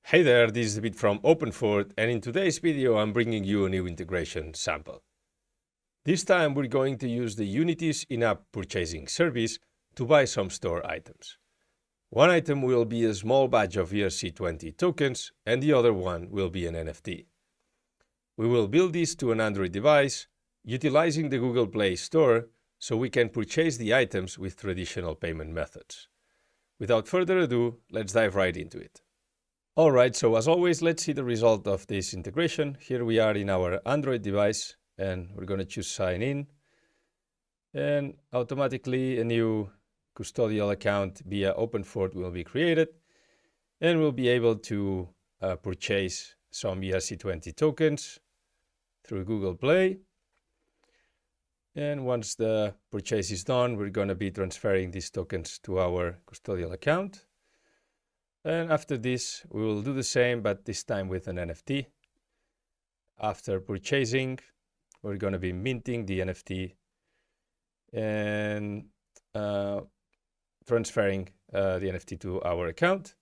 Hey there, this is David from Openfort, and in today's video I'm bringing you a new integration sample. This time we're going to use the Unity's in-app purchasing service to buy some store items. One item will be a small batch of ERC20 tokens and the other one will be an NFT. We will build this to an Android device utilizing the Google Play Store so we can purchase the items with traditional payment methods. Without further ado, let's dive right into it. Alright, so as always, let's see the result of this integration. Here we are in our Android device and we're going to choose sign in. And automatically a new custodial account via Openfort will be created. And we'll be able to purchase some ERC20 tokens through Google Play. And once the purchase is done, we're going to be transferring these tokens to our custodial account. And after this, we will do the same, but this time with an NFT. After purchasing, we're going to be minting the NFT and transferring the NFT to our account.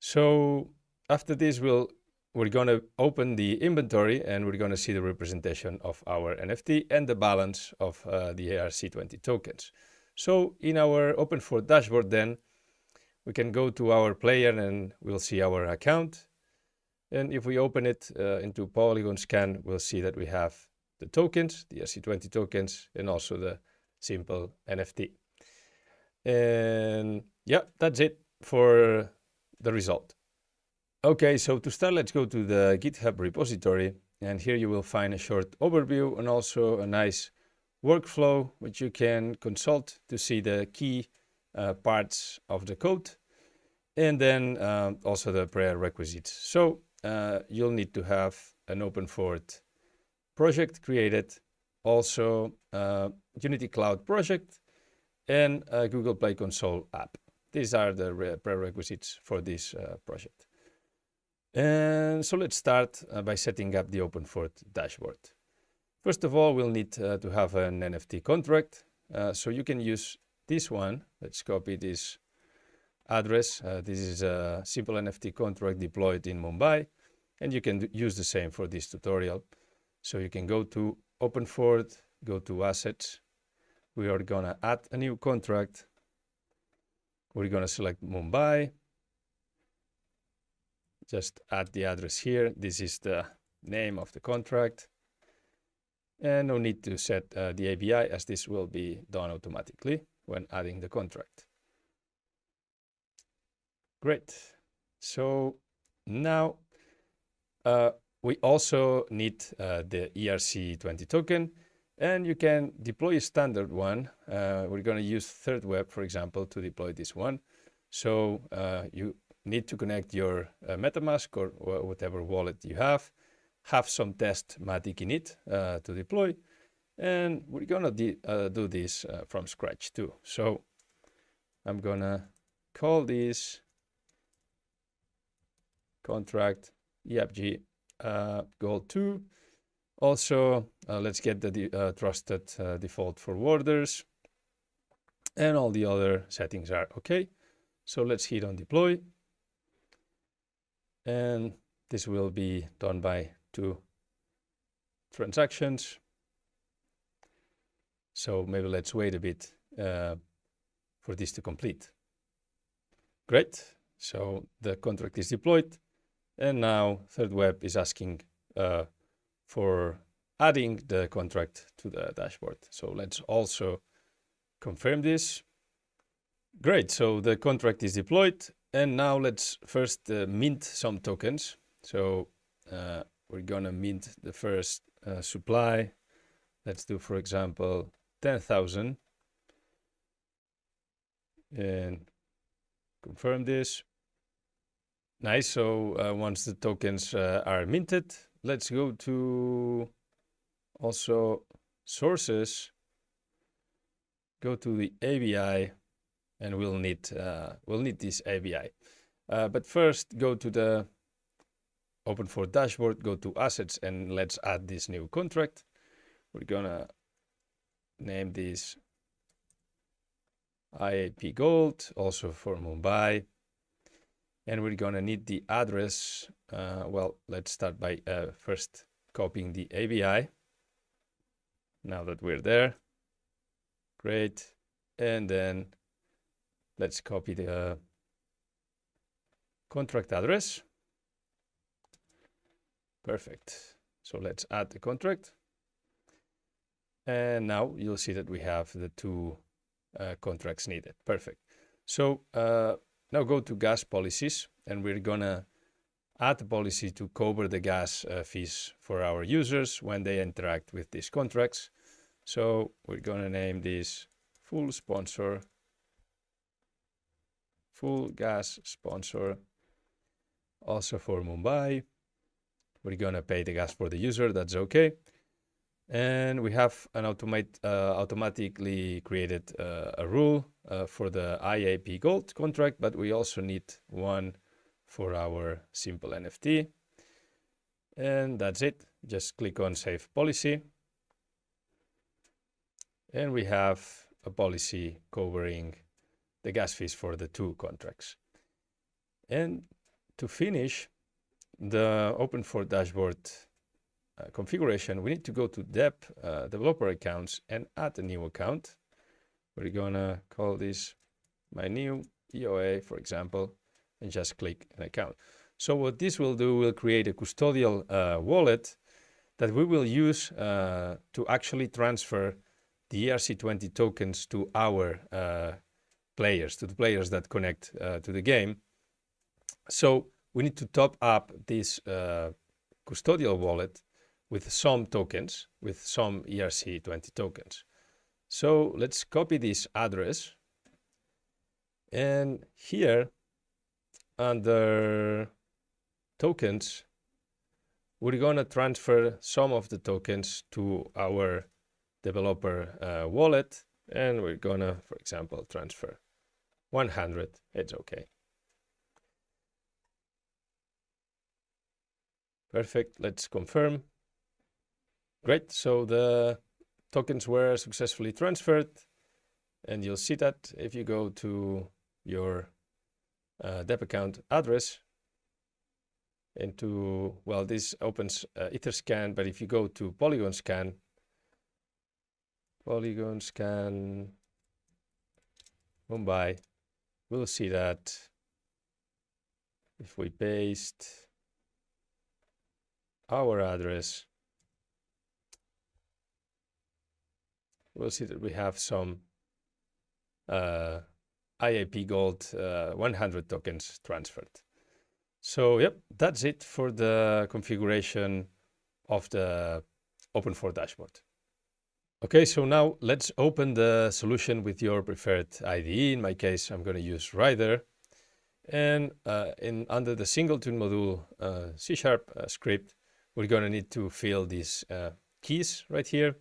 So after this, we're going to open the inventory and we're going to see the representation of our NFT and the balance of the ERC20 tokens. So in our Openfort dashboard then, we can go to our player and we'll see our account. And if we open it into Polygon Scan, we'll see that we have the tokens, the ERC20 tokens, and also the simple NFT. And yeah, that's it for the result. Okay, so to start, let's go to the GitHub repository. And here you will find a short overview and also a nice workflow, which you can consult to see the key parts of the code, and then also the prerequisites. So you'll need to have an Openfort project created, also Unity Cloud project, and a Google Play Console app. These are the prerequisites for this project. And so let's start by setting up the Openfort dashboard. First of all, we'll need to have an NFT contract. So you can use this one. Let's copy this address. This is a simple NFT contract deployed in Mumbai, and you can use the same for this tutorial. So you can go to Openfort, go to Assets. We are going to add a new contract. We're going to select Mumbai. Just add the address here. This is the name of the contract. And no need to set the ABI, as this will be done automatically when adding the contract. Great. So now we also need the ERC20 token, and you can deploy a standard one. We're going to use Third Web, for example, to deploy this one. So you need to connect your MetaMask or whatever wallet you have some test matic in it to deploy. And we're going to do this from scratch too. So I'm going to call this contract EAPG goal 2. Also, let's get the trusted default forwarders, and all the other settings are okay. So let's hit on deploy. And this will be done by 2 transactions. So maybe let's wait a bit for this to complete. Great. So the contract is deployed. And now Third Web is asking for adding the contract to the dashboard. So let's also confirm this. Great. So the contract is deployed. And now let's first mint some tokens. So we're going to mint the first supply. Let's do, for example, 10,000. And confirm this. Nice. So once the tokens are minted, let's go to also sources, go to the ABI, and we'll need this ABI. But first, go to the Openfort dashboard, go to Assets, and let's add this new contract. We're gonna name this IAP Gold, also for Mumbai. And we're gonna need the address. Well, let's start by first copying the ABI. Now that we're there, great. And then let's copy the contract address. Perfect. So let's add the contract. And now you'll see that we have the two contracts needed. Perfect. So now go to gas policies, and we're gonna add a policy to cover the gas fees for our users when they interact with these contracts. So we're gonna name this full gas sponsor, also for Mumbai. We're gonna pay the gas for the user, that's okay. And we have an automatically created a rule for the IAP Gold contract, but we also need one for our simple NFT. And that's it. Just click on Save Policy. And we have a policy covering the gas fees for the two contracts. And to finish the Openfort dashboard configuration, we need to go to developer accounts and add a new account. We're gonna call this my new EOA, for example, and just click an account. So what this will do, will create a custodial wallet that we will use to actually transfer the ERC20 tokens to our players, to the players that connect to the game. So we need to top up this custodial wallet with some tokens, with some ERC20 tokens. So let's copy this address. And here, under tokens, we're gonna transfer some of the tokens to our developer wallet. And we're gonna, for example, transfer 100, it's okay. Perfect, let's confirm. Great, so the tokens were successfully transferred, and you'll see that if you go to your dev account address into, well, this opens Etherscan, but if you go to Polygon scan Mumbai, we'll see that if we paste our address, we'll see that we have some IAP Gold 100 tokens transferred. So yep, that's it for the configuration of the Openfort dashboard. Okay, so now let's open the solution with your preferred IDE. In my case, I'm going to use Rider. And under the singleton module C# script, we're going to need to fill these keys right here.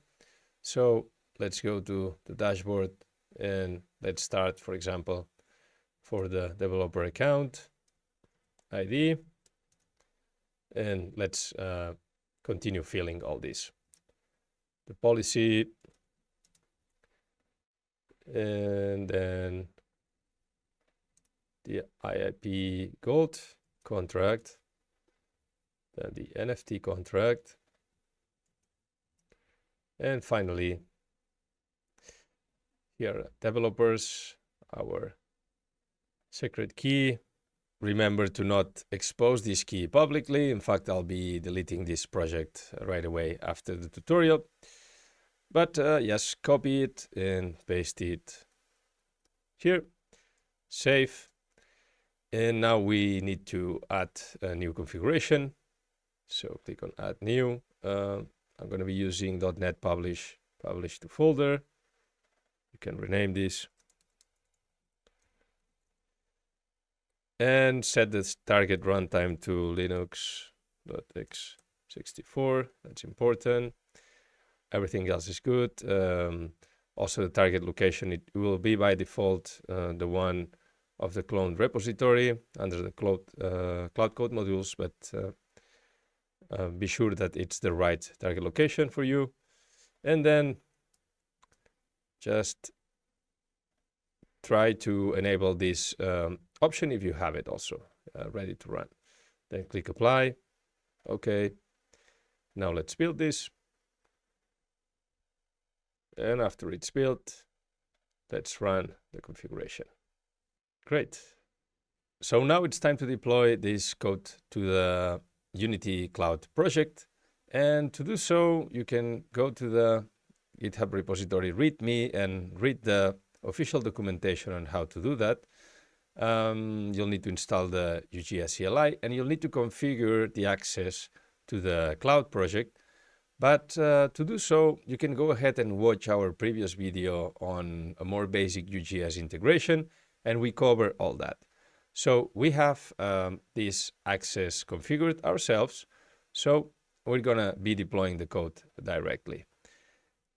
So let's go to the dashboard and let's start, for example, for the developer account ID. And let's continue filling all this. The policy, and then the IAP Gold contract, then the NFT contract, and finally here developers, our secret key. Remember to not expose this key publicly. In fact, I'll be deleting this project right away after the tutorial. But yes, copy it and paste it here, save. And now we need to add a new configuration. So click on add new. I'm going to be using .NET publish to folder. You can rename this. And set the target runtime to Linux.x64. That's important. Everything else is good. Also, the target location, it will be by default the one of the cloned repository under the cloud code modules, but be sure that it's the right target location for you. And then just try to enable this option if you have it also. ready to run. Then click apply. Okay. Now let's build this. And after it's built, let's run the configuration. Great. So now it's time to deploy this code to the Unity Cloud project. And to do so, you can go to the GitHub repository README and read the official documentation on how to do that. You'll need to install the UGS CLI, and you'll need to configure the access to the cloud project. But to do so, you can go ahead and watch our previous video on a more basic UGS integration, and we cover all that. So we have this access configured ourselves, so we're gonna be deploying the code directly.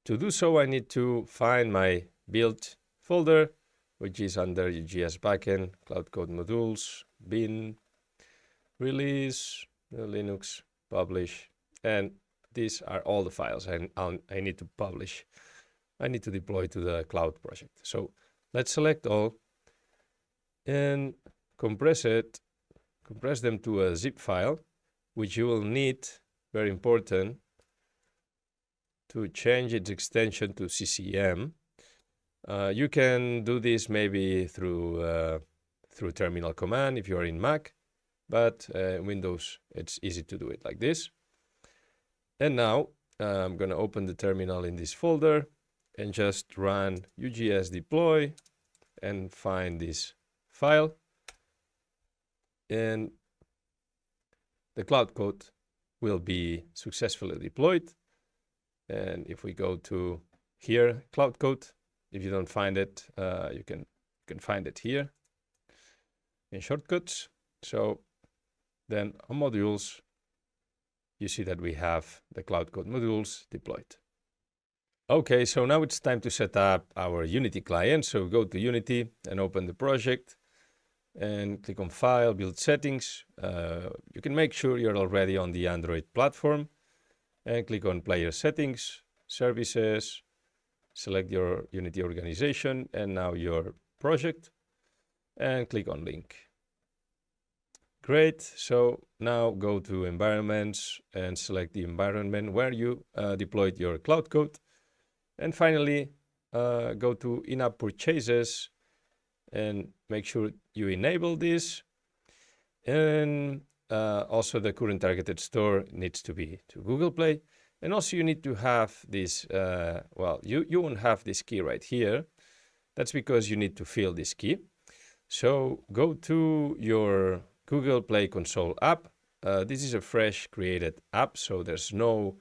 To do so, I need to find my build folder, which is under UGS backend, Cloud Code Modules, bin, release, Linux, publish, and these are all the files I need to publish. I need to deploy to the cloud project. So let's select all and compress them to a zip file, which you will need, very important, to change its extension to CCM. You can do this maybe through terminal command if you're in Mac, but Windows, it's easy to do it like this. And now I'm going to open the terminal in this folder and just run UGS deploy and find this file. And the cloud code will be successfully deployed. And if we go to here, cloud code, if you don't find it, you can find it here in shortcuts. So then on modules, you see that we have the Cloud Code modules deployed. Okay, so now it's time to set up our Unity client. So go to Unity and open the project and click on File, Build Settings. You can make sure you're already on the Android platform and click on Player Settings, Services, select your Unity organization and now your project and click on Link. Great, so now go to Environments and select the environment where you deployed your cloud code. And finally, go to In-App Purchases and make sure you enable this. And also the current targeted store needs to be to Google Play. And also you need to have this, well, you won't have this key right here. That's because you need to fill this key. So go to your Google Play Console app. This is a fresh created app, so there's no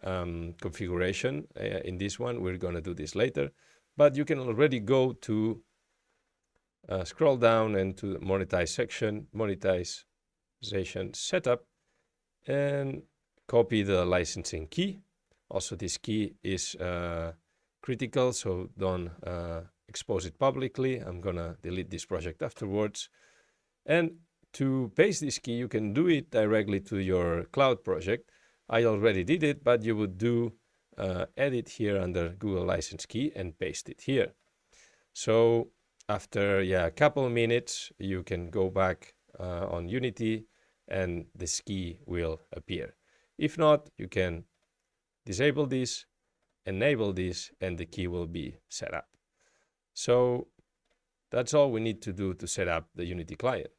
configuration in this one. We're going to do this later, but you can already go to scroll down and to the monetize section, monetization setup, and copy the licensing key. Also, this key is critical, so don't expose it publicly. I'm going to delete this project afterwards. And to paste this key, you can do it directly to your cloud project. I already did it, but you would do edit here under Google license key and paste it here. So after a couple of minutes, you can go back on Unity and this key will appear. If not, you can disable this, enable this, and the key will be set up. So that's all we need to do to set up the Unity client.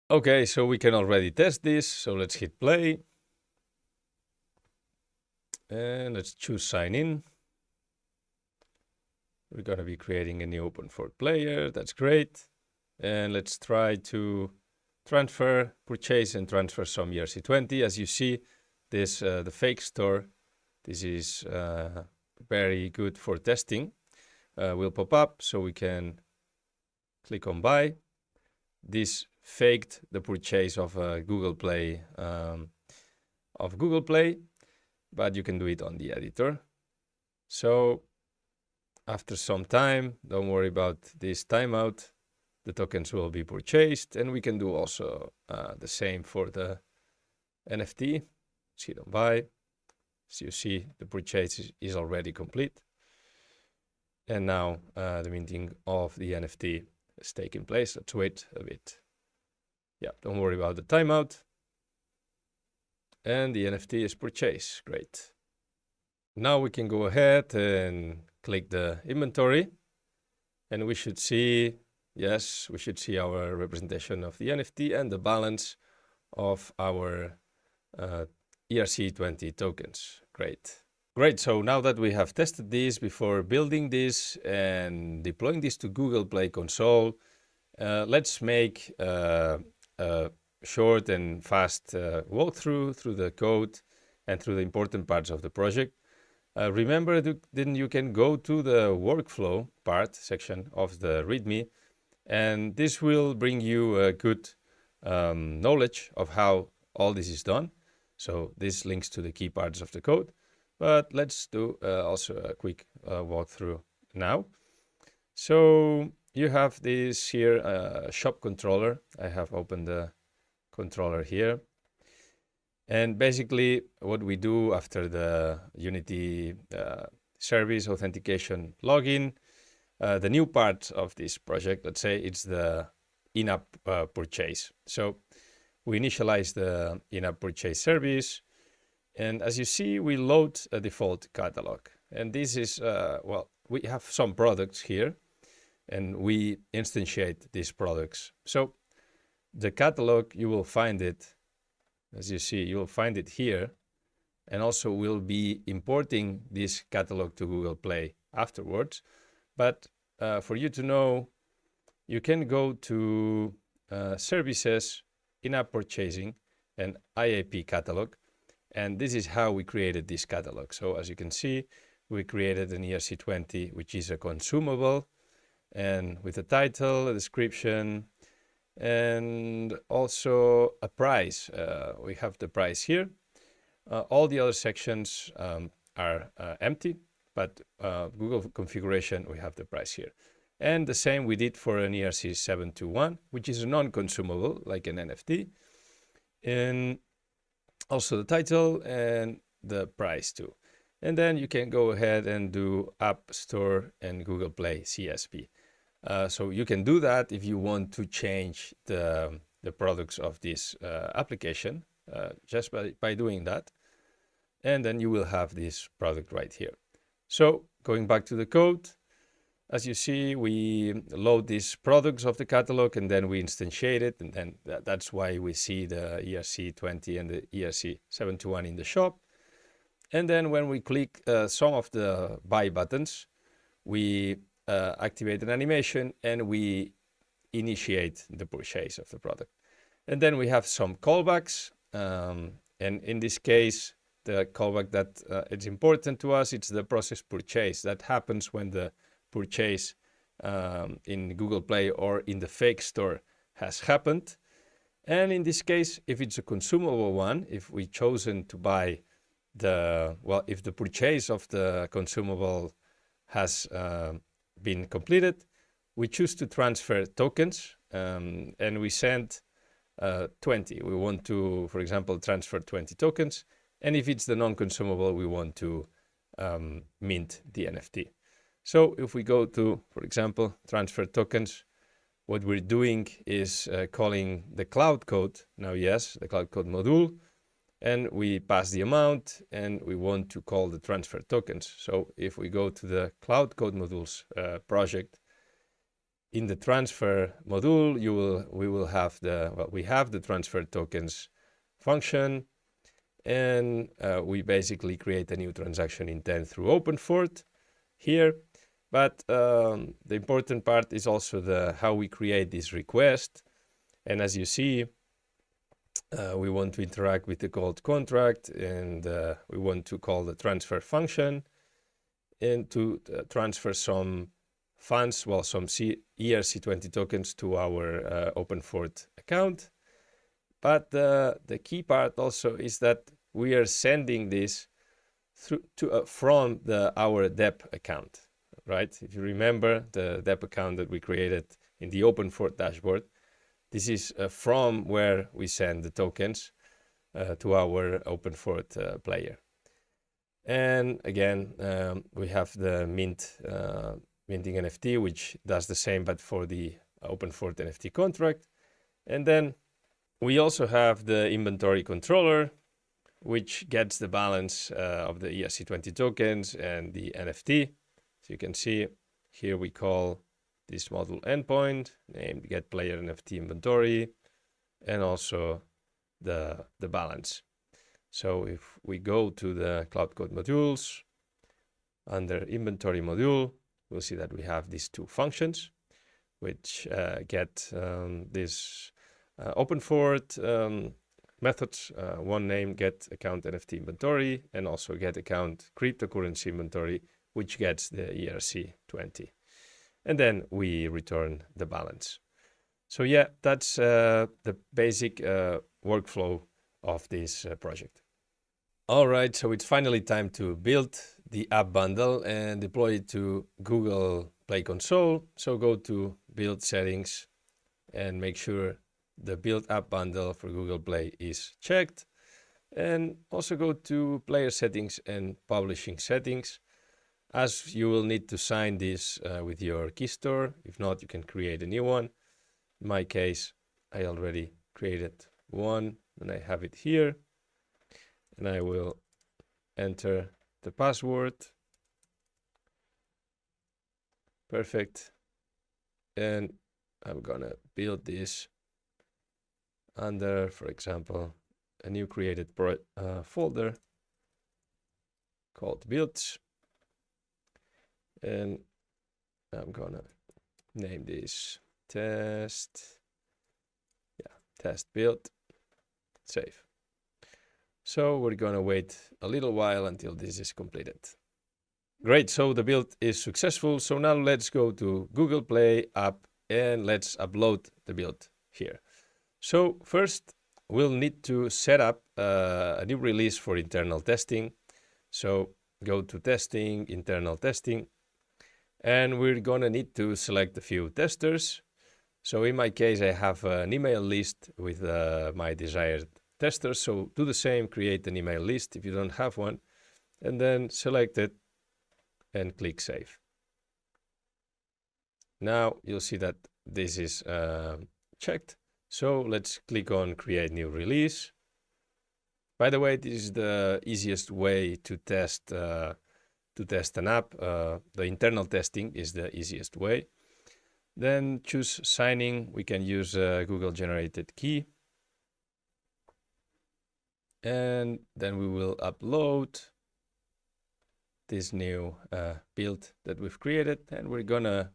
Okay, so we can already test this. So let's hit play. And let's choose sign in. We're going to be creating a new Openfort player. That's great. And let's try to purchase and transfer some ERC20. As you see, this the fake store. This is very good for testing. Will pop up, so we can click on buy. This faked the purchase of Google Play, but you can do it on the editor. So after some time, don't worry about this timeout, the tokens will be purchased, and we can do also the same for the NFT. Hit on buy. So you see the purchase is already complete. And now the minting of the NFT is taking place. Let's wait a bit. Yeah, don't worry about the timeout. And the NFT is purchased. Great. Now we can go ahead and click the inventory. And we should see, yes, we should see our representation of the NFT and the balance of our ERC20 tokens. Great. Great, so now that we have tested this before building this and deploying this to Google Play Console, let's make a short and fast walkthrough through the code and through the important parts of the project. Remember, then you can go to the workflow part section of the README, and this will bring you a good knowledge of how all this is done. So this links to the key parts of the code, but let's do also a quick walkthrough now. So you have this here shop controller. I have opened the controller here. And basically what we do after the Unity service authentication login, the new part of this project, let's say it's the in-app purchase. So we initialize the in-app purchase service. And as you see, we load a default catalog. And this is, well, we have some products here and we instantiate these products. So the catalog, you will find it, as you see, you will find it here. And also we'll be importing this catalog to Google Play afterwards. But for you to know, you can go to services, in-app purchasing, and IAP catalog. And this is how we created this catalog. So as you can see, we created an ERC20, which is a consumable, and with a title, a description, and also a price. We have the price here. All the other sections are empty, but Google configuration, we have the price here. And the same we did for an ERC721, which is a non-consumable, like an NFT. And also the title and the price too. And then you can go ahead and do App Store and Google Play CSV. So you can do that if you want to change the products of this application, just by doing that. And then you will have this product right here. So going back to the code, as you see, we load these products of the catalog and then we instantiate it. And then that's why we see the ERC20 and the ERC721 in the shop. And then when we click some of the buy buttons, we activate an animation and we initiate the purchase of the product. And then we have some callbacks. And in this case, the callback that it's important to us, it's the process purchase. That happens when the purchase in Google Play or in the fake store has happened. And in this case, if it's a consumable one, if we chosen to buy if the purchase of the consumable has been completed, we choose to transfer tokens and we send 20. We want to, for example, transfer 20 tokens. And if it's the non-consumable, we want to mint the NFT. So if we go to, for example, transfer tokens, what we're doing is calling the cloud code. Now, yes, the cloud code module, and we pass the amount and we want to call the transfer tokens. So if we go to the cloud code modules project, in the transfer module, we have the transfer tokens function, and we basically create a new transaction intent through Openfort here. But the important part is also how we create this request. And as you see, we want to interact with the called contract, and we want to call the transfer function and to transfer some funds, some ERC20 tokens to our Openfort account. But the key part also is that we are sending this from our DEP account. Right? If you remember the DEP account that we created in the Openfort dashboard, this is from where we send the tokens to our Openfort player. And again, we have the minting NFT, which does the same, but for the Openfort NFT contract. And then We also have the inventory controller, which gets the balance of the ERC20 tokens and the NFT. So you can see here we call this module endpoint named get player NFT inventory, and also the balance. So if we go to the Cloud Code modules, under inventory module, we'll see that we have these two functions, which get this Openfort methods, one named get account NFT inventory, and also get account cryptocurrency inventory, which gets the ERC20. And then we return the balance. So yeah, that's the basic workflow of this project. All right, so it's finally time to build the app bundle and deploy it to Google Play Console. So go to Build Settings and make sure the Build App Bundle for Google Play is checked. And also go to Player Settings and Publishing Settings, as you will need to sign this with your key store. If not, you can create a new one. In my case, I already created one and I have it here. And I will enter the password. Perfect. And I'm gonna build this under, for example, a new created folder called builds. And I'm gonna name this test. Yeah, test build. Save. So we're gonna wait a little while until this is completed. Great, so the build is successful. So now let's go to Google Play app and let's upload the build here. So first we'll need to set up a new release for internal testing. So go to testing, internal testing, and we're gonna need to select a few testers. So in my case, I have an email list with my desired testers. So do the same, create an email list if you don't have one, and then select it and click Save. Now you'll see that this is checked. So let's click on Create New Release. By the way, this is the easiest way to test an app. The internal testing is the easiest way. Then choose signing. We can use a Google generated key. And then we will upload this new build that we've created, and we're gonna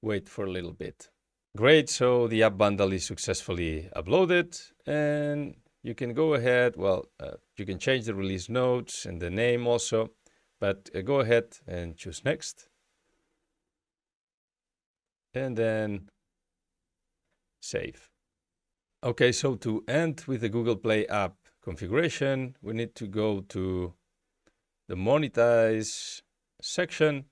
wait for a little bit. Great, so the app bundle is successfully uploaded, and you can go ahead, you can change the release notes and the name also, but go ahead and choose next. And then save. Okay, so to end with the Google Play app configuration, we need to go to the monetize section,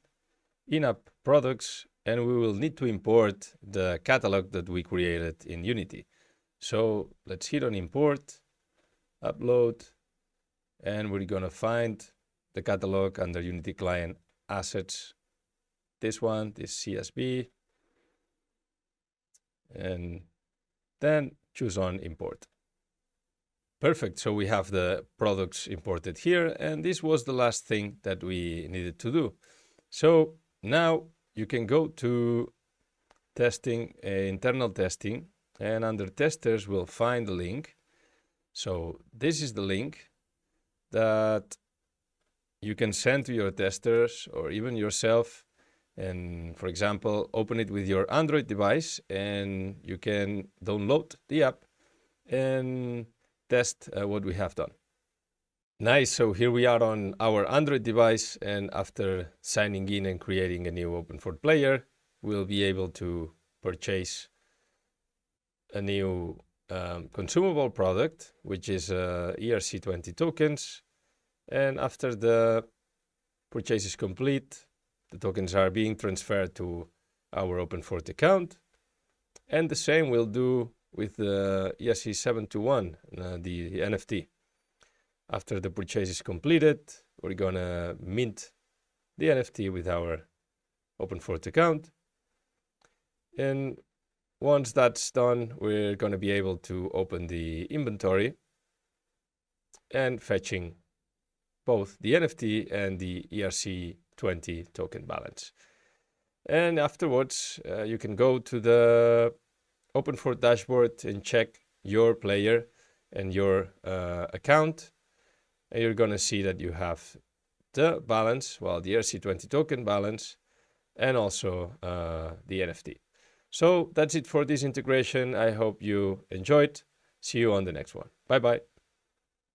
in-app products, and we will need to import the catalog that we created in Unity. So let's hit on import, upload, and we're gonna find the catalog under Unity Client Assets. This one, this CSV, and then choose on import. Perfect, so we have the products imported here, and this was the last thing that we needed to do. So now you can go to testing, internal testing, and under testers we'll find the link. So this is the link that you can send to your testers or even yourself. And for example, open it with your Android device and you can download the app and test what we have done. Nice, so here we are on our Android device, and after signing in and creating a new Openfort player, we'll be able to purchase a new consumable product, which is ERC20 tokens. And after the purchase is complete, the tokens are being transferred to our Openfort account. And the same we'll do with the ERC721, the NFT. After the purchase is completed, we're gonna mint the NFT with our Openfort account. And Once that's done, we're going to be able to open the inventory and fetching both the NFT and the ERC20 token balance. And afterwards, you can go to the Openfort dashboard and check your player and your account. And you're going to see that you have the balance, well, the ERC20 token balance, and also the NFT. So that's it for this integration. I hope you enjoyed. See you on the next one. Bye-bye.